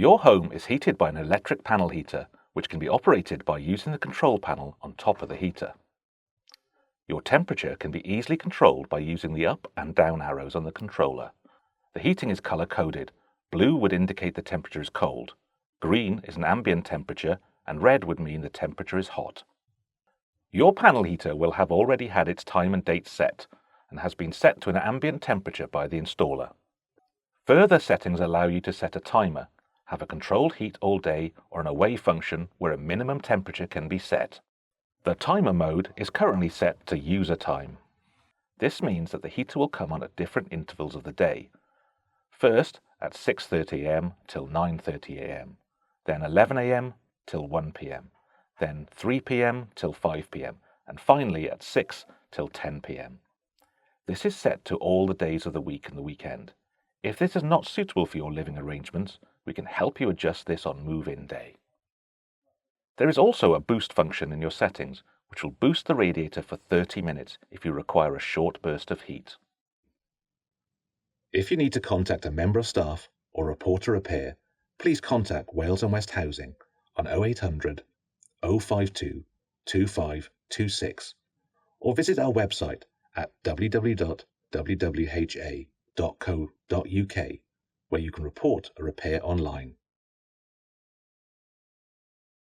Your home is heated by an electric panel heater, which can be operated by using the control panel on top of the heater. Your temperature can be easily controlled by using the up and down arrows on the controller. The heating is color-coded. Blue would indicate the temperature is cold, green is an ambient temperature, and red would mean the temperature is hot. Your panel heater will have already had its time and date set, and has been set to an ambient temperature by the installer. Further settings allow you to set a timer, have a controlled heat all day, or an away function where a minimum temperature can be set. The timer mode is currently set to user time. This means that the heater will come on at different intervals of the day. First at 6:30 am till 9:30 am, then 11 am till 1 pm, then 3 pm till 5 pm, and finally at 6 till 10 pm. This is set to all the days of the week and the weekend. If this is not suitable for your living arrangements, we can help you adjust this on move-in day. There is also a boost function in your settings, which will boost the radiator for 30 minutes if you require a short burst of heat. If you need to contact a member of staff or report a repair, please contact Wales and West Housing on 0800 052 2526 or visit our website at www.wwha.co.uk, where you can report a repair online.